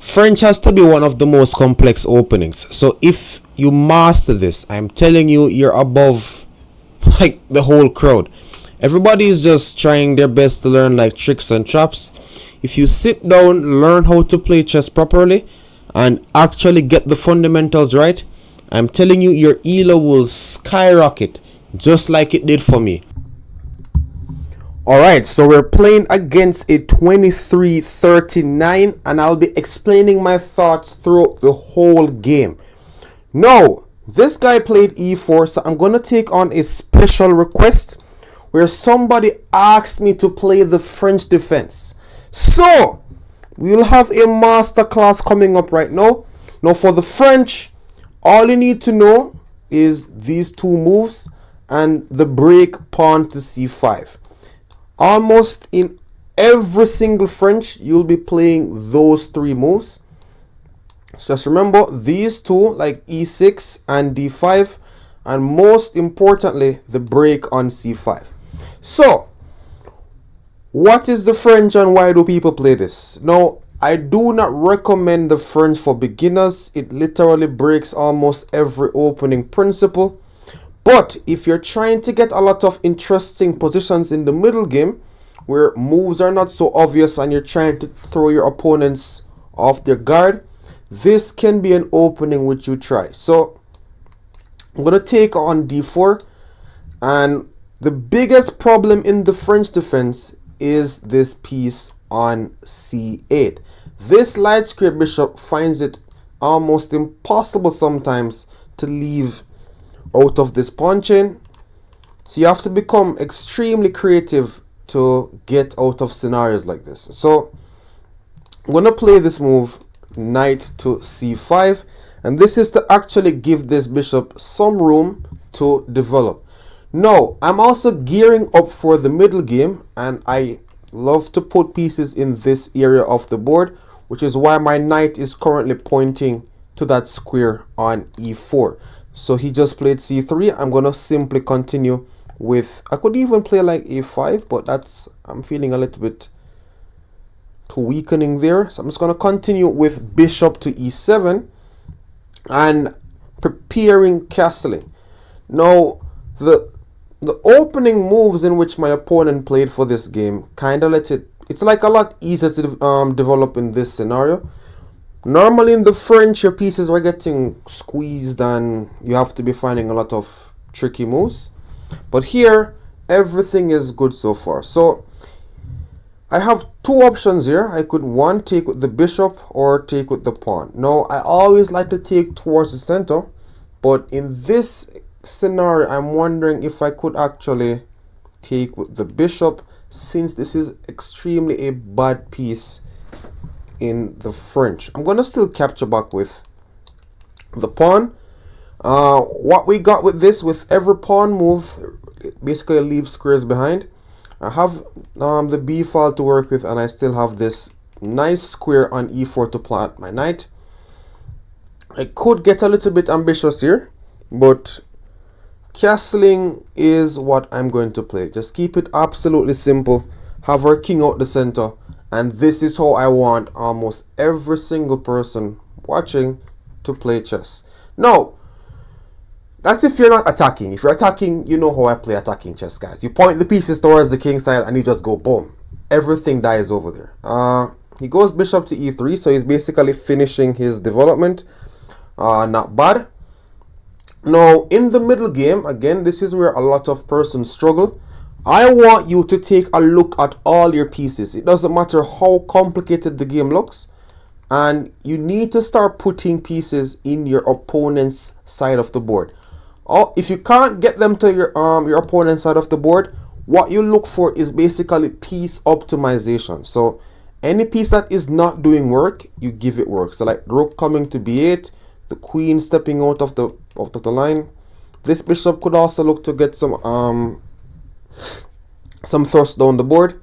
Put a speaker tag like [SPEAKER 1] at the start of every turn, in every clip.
[SPEAKER 1] French has to be one of the most complex openings. So if you master this, I'm telling you, you're above like the whole crowd. Everybody is just trying their best to learn like tricks and traps. If you sit down, learn how to play chess properly, and actually get the fundamentals right, I'm telling you, your ELO will skyrocket just like it did for me. Alright, so we're playing against a 23-39, and I'll be explaining my thoughts throughout the whole game. Now, this guy played e4, so I'm going to take on a special request where somebody asked me to play the French defense. So, we'll have a master class coming up right now. Now, for the French, all you need to know is these two moves and the break pawn to c5. Almost in every single French, you'll be playing those three moves. So just remember these two, like e6 and d5, and most importantly, the break on c5. So, what is the French and why do people play this? Now, I do not recommend the French for beginners. It literally breaks almost every opening principle. But if you're trying to get a lot of interesting positions in the middle game, where moves are not so obvious and you're trying to throw your opponents off their guard, this can be an opening which you try. So I'm going to take on d4, and the biggest problem in the French defense is this piece on c8. This light square bishop finds it almost impossible sometimes to leave out of this pawn chain, so you have to become extremely creative to get out of scenarios like this. So I'm going to play this move, knight to c5, and this is to actually give this bishop some room to develop. Now, I'm also gearing up for the middle game, and I love to put pieces in this area of the board, which is why my knight is currently pointing to that square on e4. So he just played c3. I'm going to simply continue with, I could even play like a5, but I'm feeling a little bit too weakening there. So I'm just going to continue with bishop to e7 and preparing castling. Now, the opening moves in which my opponent played for this game kind of it's like a lot easier to develop in this scenario. Normally in the French, your pieces are getting squeezed and you have to be finding a lot of tricky moves. But here, everything is good so far. So, I have two options here. I could, one, take with the bishop or take with the pawn. Now, I always like to take towards the center. But in this scenario, I'm wondering if I could actually take with the bishop, since this is extremely a bad piece in the French. I'm going to still capture back with the pawn. What we got with this, with every pawn move, it basically leaves squares behind. I have the b file to work with, and I still have this nice square on e4 to plant my knight. I could get a little bit ambitious here, but castling is what I'm going to play. Just keep it absolutely simple. Have our king out the center. And this is how I want almost every single person watching to play chess. Now, that's if you're not attacking. If you're attacking, you know how I play attacking chess, guys. You point the pieces towards the king side and you just go boom. Everything dies over there. He goes bishop to e3, so he's basically finishing his development. Not bad. Now, in the middle game, again, this is where a lot of persons struggle. I want you to take a look at all your pieces. It doesn't matter how complicated the game looks. And you need to start putting pieces in your opponent's side of the board. If you can't get them to your opponent's side of the board, what you look for is basically piece optimization. So any piece that is not doing work, you give it work. So like rook coming to b8, the queen stepping out of the line. This bishop could also look to get some thrust down the board.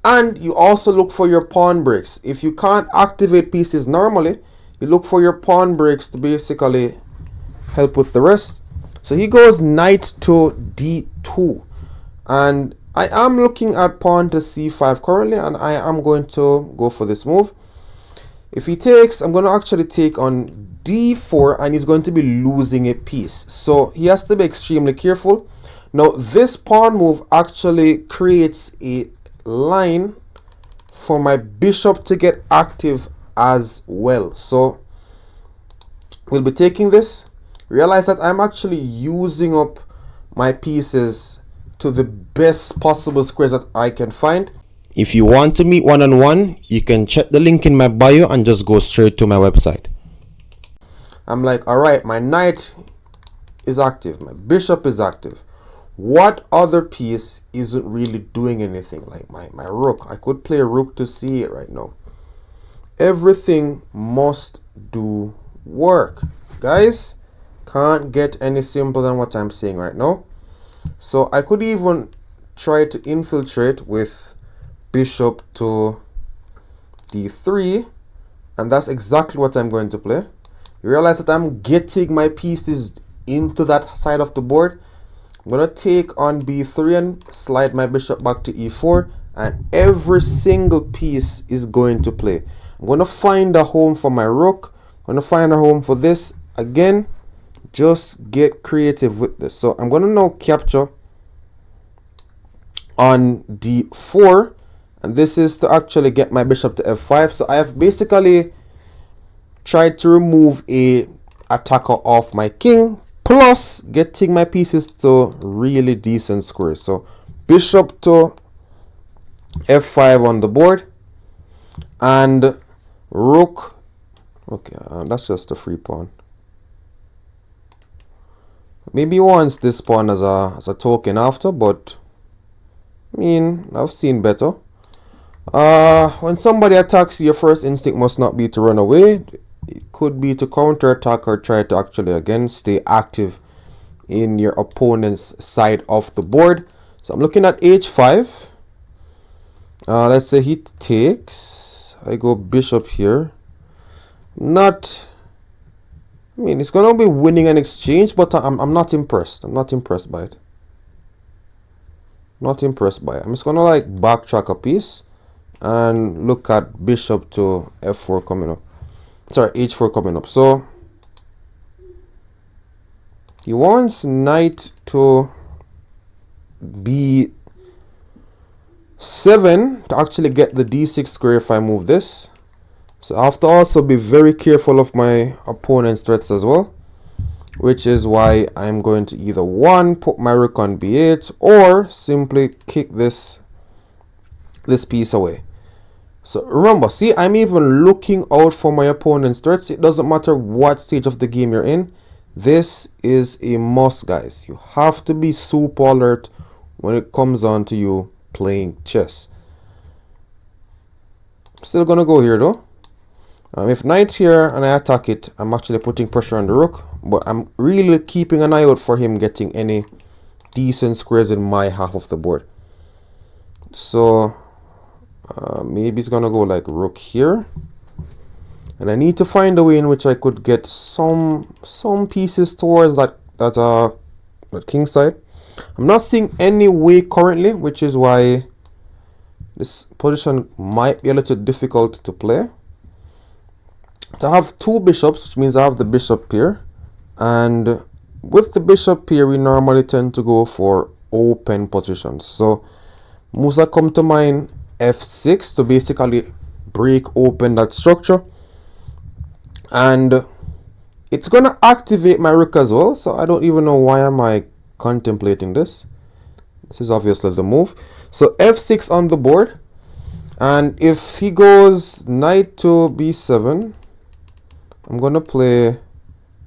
[SPEAKER 1] And you also look for your pawn breaks. If you can't activate pieces normally, you look for your pawn breaks to basically help with the rest. So he goes knight to d2, and I am looking at pawn to c5 currently, and I am going to go for this move. If he takes, I'm going to actually take on d4, and he's going to be losing a piece. So he has to be extremely careful. Now, this pawn move actually creates a line for my bishop to get active as well. So we'll be taking this. Realize that I'm actually using up my pieces to the best possible squares that I can find. If you want to meet one-on-one, you can check the link in my bio and just go straight to my website. I'm like, all right, my knight is active, my bishop is active. What other piece isn't really doing anything? Like my rook. I could play a rook to c8 right now. Everything must do work. Guys, can't get any simpler than what I'm saying right now. So I could even try to infiltrate with bishop to d3, and that's exactly what I'm going to play. You realize that I'm getting my pieces into that side of the board. I'm going to take on b3 and slide my bishop back to e4, and every single piece is going to play. I'm going to find a home for my rook. I'm going to find a home for this. Again, just get creative with this. So I'm going to now capture on d4, and this is to actually get my bishop to f5. So I have basically tried to remove a attacker off my king, plus getting my pieces to really decent squares. So bishop to f5 on the board, and rook. Okay, that's just a free pawn. Maybe he wants this pawn as a token after, but I mean, I've seen better. When somebody attacks, your first instinct must not be to run away. It could be to counterattack or try to actually again stay active in your opponent's side of the board. So I'm looking at h5. Let's say he takes. I go bishop here. I mean, it's gonna be winning an exchange, but I'm not impressed. I'm not impressed by it. Not impressed by it. I'm just gonna like backtrack a piece and look at bishop to f4 coming up. Sorry, h4 coming up. So he wants knight to b7 to actually get the d6 square if I move this. So I have to also be very careful of my opponent's threats as well, which is why I'm going to either one, put my rook on b8, or simply kick this piece away. So remember, see, I'm even looking out for my opponent's threats. It doesn't matter what stage of the game you're in. This is a must, guys. You have to be super alert when it comes on to you playing chess. Still gonna go here though. If knight's here and I attack it, I'm actually putting pressure on the rook, but I'm really keeping an eye out for him getting any decent squares in my half of the board. So maybe he's gonna go like rook here, and I need to find a way in which I could get some pieces towards that king side. I'm not seeing any way currently, which is why this position might be a little difficult to play. So I have two bishops, which means I have the bishop here, and with the bishop here we normally tend to go for open positions. So moves that come to mind, f6 to basically break open that structure, and it's gonna activate my rook as well. So I don't even know why am I contemplating this. This is obviously the move. So f6 on the board, and if he goes knight to b7, I'm gonna play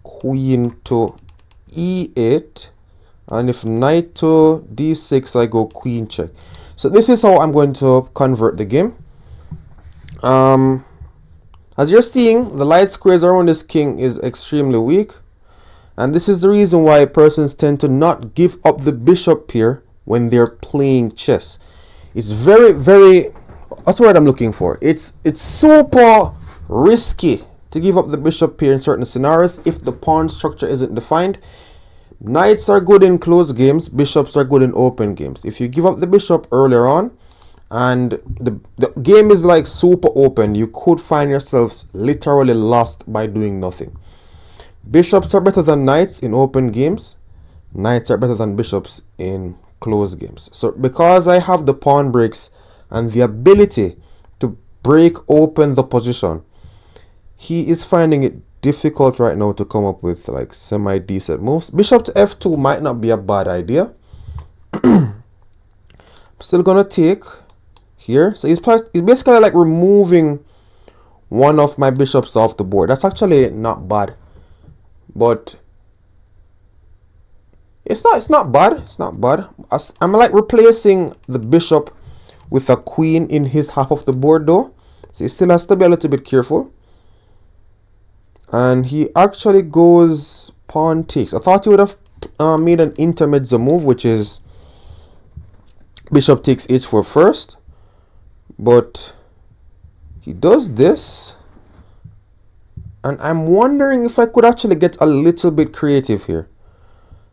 [SPEAKER 1] queen to e8, and if knight to d6, I go queen check. So this is how I'm going to convert the game. As you're seeing, the light squares around this king is extremely weak, and this is the reason why persons tend to not give up the bishop here when they're playing chess. It's very, that's what I'm looking for. It's super risky to give up the bishop here in certain scenarios if the pawn structure isn't defined. Knights are good in close games, bishops are good in open games. If you give up the bishop earlier on and the game is like super open. You could find yourselves literally lost by doing nothing. Bishops are better than knights in open games. Knights are better than bishops in closed games. So because I have the pawn breaks and the ability to break open the position, he is finding it difficult right now to come up with like semi-decent moves. Bishop to f2 might not be a bad idea. I'm still gonna take here. So he's basically like removing one of my bishops off the board. That's actually not bad, but it's not bad. It's not bad. I'm like replacing the bishop with a queen in his half of the board though, so he still has to be a little bit careful. And he actually goes pawn takes. I thought he would have made an intermezzo move, which is bishop takes h4 first, but he does this, and I'm wondering if I could actually get a little bit creative here.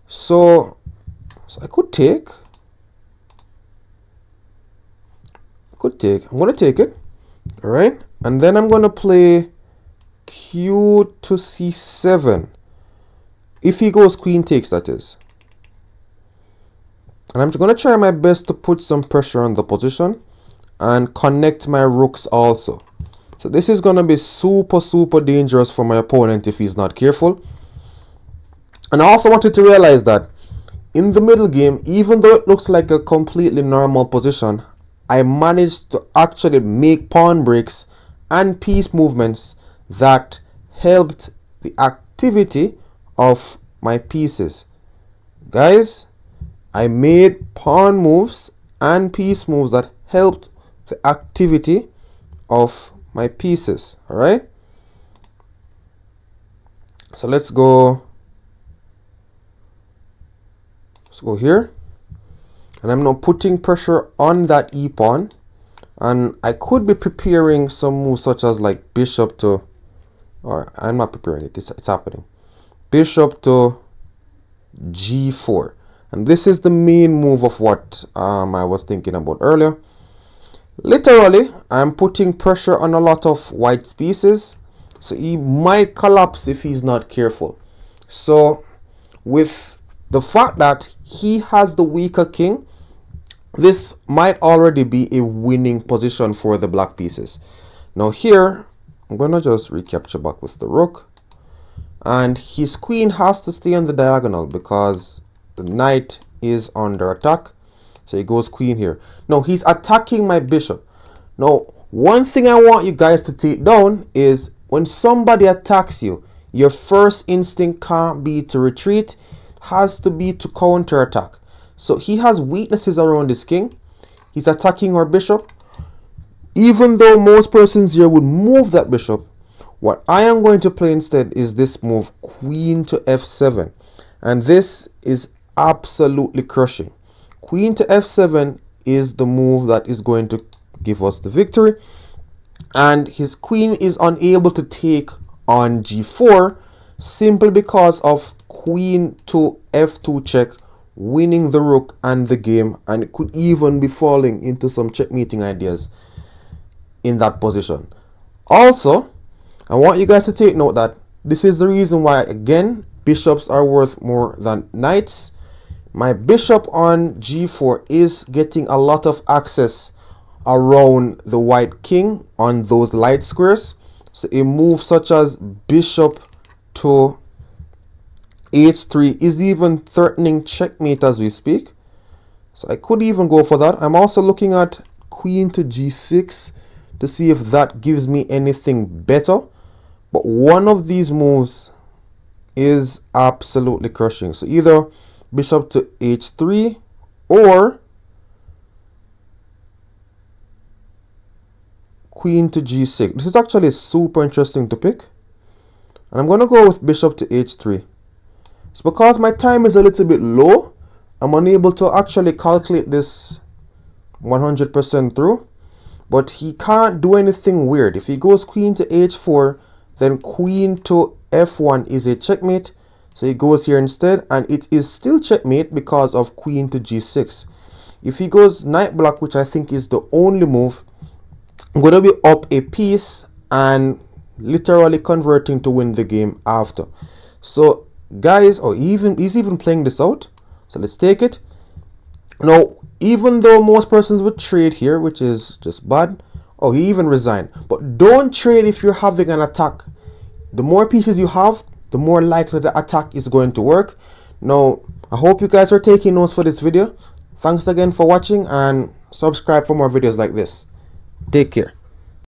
[SPEAKER 1] So I could take. I'm going to take it. All right. And then I'm going to play q to c7. If he goes queen takes, that is. And I'm going to try my best to put some pressure on the position and connect my rooks also. So this is going to be super, super dangerous for my opponent if he's not careful. And I also wanted to realize that in the middle game, even though it looks like a completely normal position, I managed to actually make pawn breaks and piece movements that helped the activity of my pieces. Guys, I made pawn moves and piece moves that helped the activity of my pieces. All right. So let's go here, and I'm now putting pressure on that e pawn, and I could be preparing some moves such as like bishop to, or I'm not preparing it, it's happening, bishop to g4, and this is the main move of what I was thinking about earlier. Literally, I'm putting pressure on a lot of white's pieces, so he might collapse if he's not careful. So with the fact that he has the weaker king, this might already be a winning position for the black pieces. Now here, I'm going to just recapture back with the rook. And his queen has to stay on the diagonal because the knight is under attack. So he goes queen here. Now he's attacking my bishop. Now, one thing I want you guys to take down is when somebody attacks you, your first instinct can't be to retreat, has to be to counter attack. So he has weaknesses around his king. He's attacking our bishop. Even though most persons here would move that bishop, what I am going to play instead is this move, queen to f7. And this is absolutely crushing. Queen to f7 is the move that is going to give us the victory. And his queen is unable to take on g4 simply because of queen to f2 check, winning the rook and the game, and it could even be falling into some checkmating ideas in that position. Also, I want you guys to take note that this is the reason why, again, bishops are worth more than knights. My bishop on g4 is getting a lot of access around the white king on those light squares. So a move such as bishop to h3 is even threatening checkmate as we speak. So I could even go for that. I'm also looking at queen to g6 to see if that gives me anything better. But one of these moves is absolutely crushing. So either bishop to h3 or queen to g6. This is actually super interesting to pick. And I'm going to go with bishop to h3. It's because my time is a little bit low. I'm unable to actually calculate this 100% through. But he can't do anything weird. If he goes queen to h4, then queen to f1 is a checkmate. So he goes here instead, and it is still checkmate because of queen to g6. If he goes knight block, which I think is the only move, I'm going to be up a piece and literally converting to win the game after. So guys, or he's even playing this out. So let's take it. Now, even though most persons would trade here, which is just bad. Oh, he even resigned. But don't trade if you're having an attack. The more pieces you have, the more likely the attack is going to work. Now, I hope you guys are taking notes for this video. Thanks again for watching, and subscribe for more videos like this. Take care.